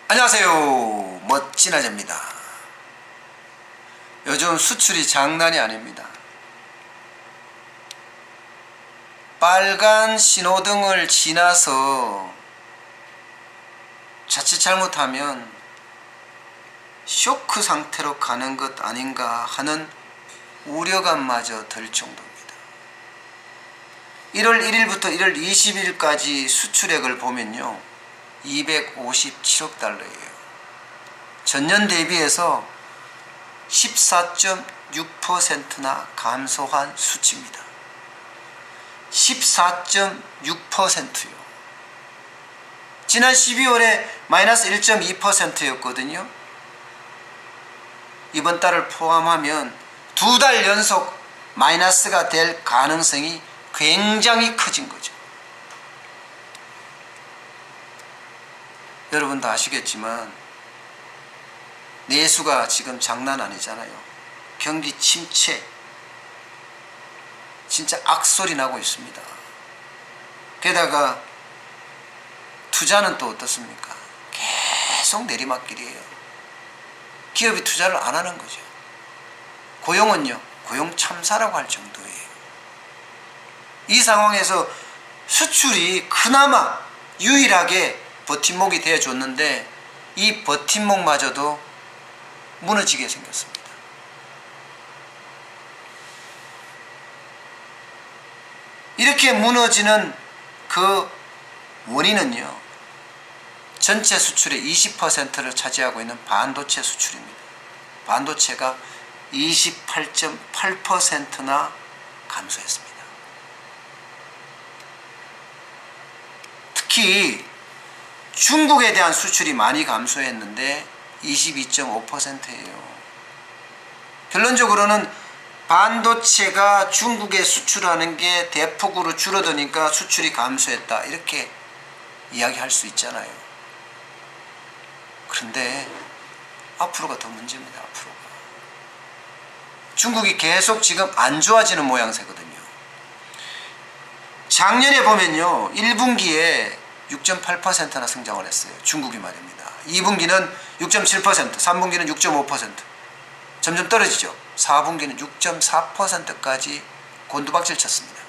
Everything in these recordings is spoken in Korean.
안녕하세요. 멋진 아재입니다. 요즘 수출이 장난이 아닙니다. 빨간 신호등을 지나서 자칫 잘못하면 쇼크 상태로 가는 것 아닌가 하는 우려감마저 들 정도입니다. 1월 1일부터 1월 20일까지 수출액을 보면요, 257억 달러예요. 전년 대비해서 14.6%나 감소한 수치입니다. 14.6%요. 지난 12월에 마이너스 1.2%였거든요. 이번 달을 포함하면 2달 연속 마이너스가 될 가능성이 굉장히 커진 거죠. 여러분도 아시겠지만 내수가 지금 장난 아니잖아요. 경기 침체, 진짜 악소리 나고 있습니다. 게다가 투자는 또 어떻습니까? 계속 내리막길이에요. 기업이 투자를 안 하는 거죠. 고용은요, 고용 참사라고 할 정도예요. 이 상황에서 수출이 그나마 유일하게 버팀목이 되어줬는데 이 버팀목마저도 무너지게 생겼습니다. 이렇게 무너지는 그 원인은요, 전체 수출의 20%를 차지하고 있는 반도체 수출입니다. 반도체가 28.8%나 감소했습니다. 특히 중국에 대한 수출이 많이 감소했는데 22.5%예요. 결론적으로는 반도체가 중국에 수출하는 게 대폭으로 줄어드니까 수출이 감소했다, 이렇게 이야기할 수 있잖아요. 그런데 앞으로가 더 문제입니다. 앞으로가 중국이 계속 지금 안 좋아지는 모양새거든요. 작년에 보면요, 1분기에 6.8%나 성장을 했어요. 중국이 말입니다. 2분기는 6.7%, 3분기는 6.5%, 점점 떨어지죠. 4분기는 6.4%까지 곤두박질 쳤습니다.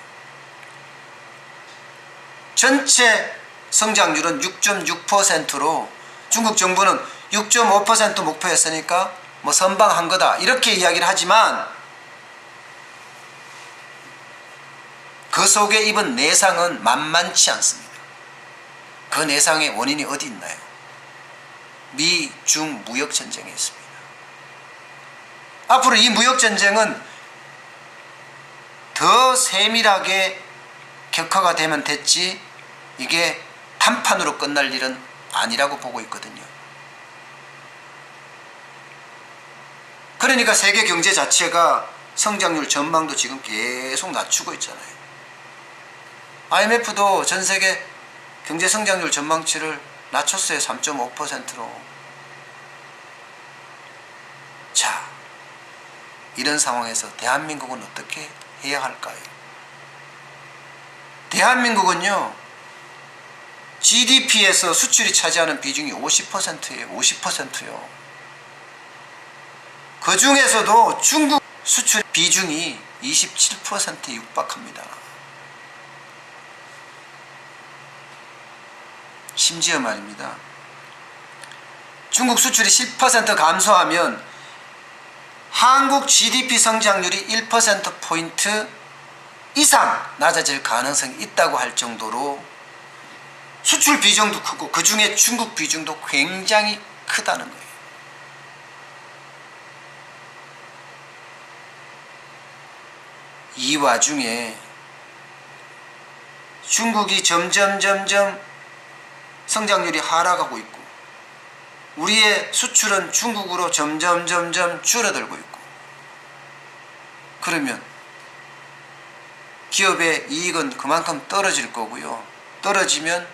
전체 성장률은 6.6%로 중국 정부는 6.5% 목표였으니까 뭐 선방한 거다, 이렇게 이야기를 하지만 그 속에 입은 내상은 만만치 않습니다. 그 내상의 원인이 어디 있나요? 미, 중 무역전쟁에 있습니다. 앞으로 이 무역전쟁은 더 세밀하게 격화가 되면 됐지 이게 단판으로 끝날 일은 아니라고 보고 있거든요. 그러니까 세계 경제 자체가 성장률 전망도 지금 계속 낮추고 있잖아요. IMF도 전 세계 경제 성장률 전망치를 낮췄어요. 3.5%로. 자, 이런 상황에서 대한민국은 어떻게 해야 할까요? 대한민국은요, GDP에서 수출이 차지하는 비중이 50%예요. 50%요. 그 중에서도 중국 수출 비중이 27%에 육박합니다. 심지어 말입니다, 중국 수출이 10% 감소하면 한국 GDP 성장률이 1%포인트 이상 낮아질 가능성이 있다고 할 정도로 수출 비중도 크고 그 중에 중국 비중도 굉장히 크다는 거예요. 이 와중에 중국이 점점 성장률이 하락하고 있고 우리의 수출은 중국으로 점점 줄어들고 있고, 그러면 기업의 이익은 그만큼 떨어질 거고요. 떨어지면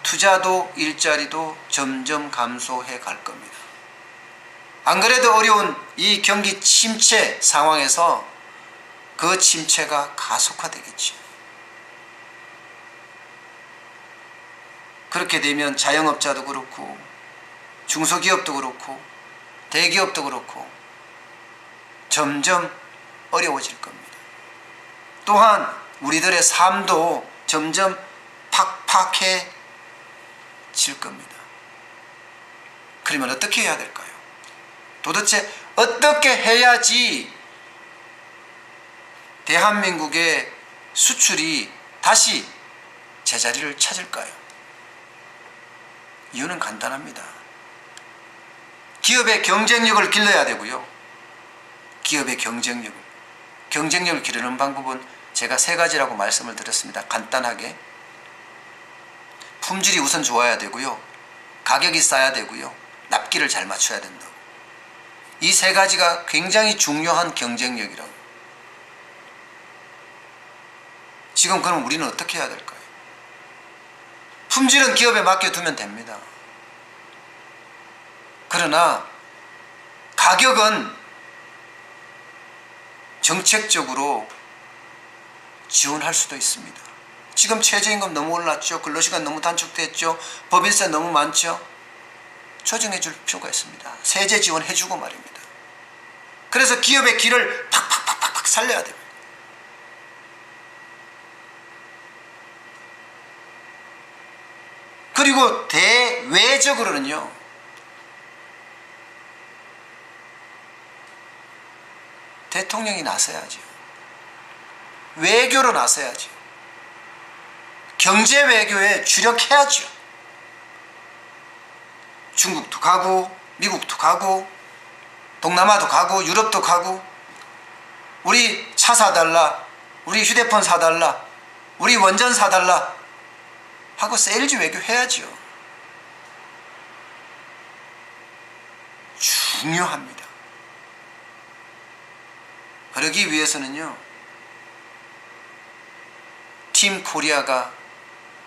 투자도 일자리도 점점 감소해 갈 겁니다. 안 그래도 어려운 이 경기 침체 상황에서 그 침체가 가속화되겠죠. 그렇게 되면 자영업자도 그렇고 중소기업도 그렇고 대기업도 그렇고 점점 어려워질 겁니다. 또한 우리들의 삶도 점점 팍팍해질 겁니다. 그러면 어떻게 해야 될까요? 도대체 어떻게 해야지 대한민국의 수출이 다시 제자리를 찾을까요? 이유는 간단합니다. 기업의 경쟁력을 길러야 되고요. 기업의 경쟁력을 기르는 방법은 제가 3가지라고 말씀을 드렸습니다. 간단하게 품질이 우선 좋아야 되고요. 가격이 싸야 되고요. 납기를 잘 맞춰야 된다고. 이 3가지가 굉장히 중요한 경쟁력이라고. 지금 그럼 우리는 어떻게 해야 될까요? 품질은 기업에 맡겨두면 됩니다. 그러나 가격은 정책적으로 지원할 수도 있습니다. 지금 최저임금 너무 올랐죠. 근로시간 너무 단축됐죠. 법인세 너무 많죠. 조정해 줄 필요가 있습니다. 세제 지원해 주고 말입니다. 그래서 기업의 길을 팍팍팍팍 살려야 됩니다. 그리고 대외적으로는요, 대통령이 나서야죠. 외교로 나서야죠. 경제 외교에 주력해야죠. 중국도 가고 미국도 가고 동남아도 가고 유럽도 가고 우리 차 사달라, 우리 휴대폰 사달라, 우리 원전 사달라 하고 세일즈 외교 해야죠. 중요합니다. 그러기 위해서는요, 팀 코리아가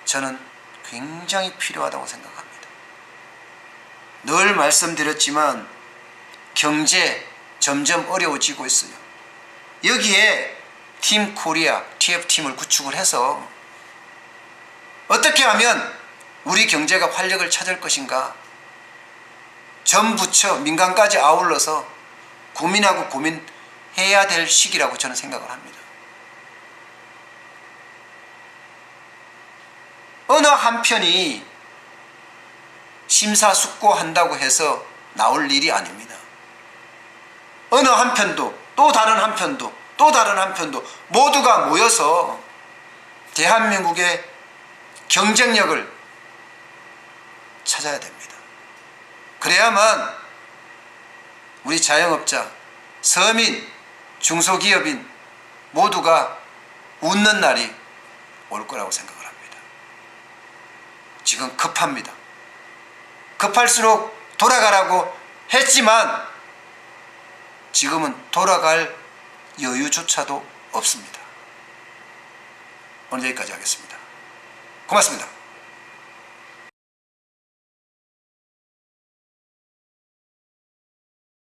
저는 굉장히 필요하다고 생각합니다. 늘 말씀드렸지만 경제 점점 어려워지고 있어요. 여기에 팀 코리아, TF팀을 구축을 해서 어떻게 하면 우리 경제가 활력을 찾을 것인가, 전 부처, 민간까지 아울러서 고민해야 될 시기라고 저는 생각을 합니다. 어느 한편이 심사숙고한다고 해서 나올 일이 아닙니다. 어느 한편도 또 다른 한편도 또 다른 한편도 모두가 모여서 대한민국의 경쟁력을 찾아야 됩니다. 그래야만 우리 자영업자, 서민, 중소기업인 모두가 웃는 날이 올 거라고 생각을 합니다. 지금 급합니다. 급할수록 돌아가라고 했지만 지금은 돌아갈 여유조차도 없습니다. 오늘 여기까지 하겠습니다. 고맙습니다.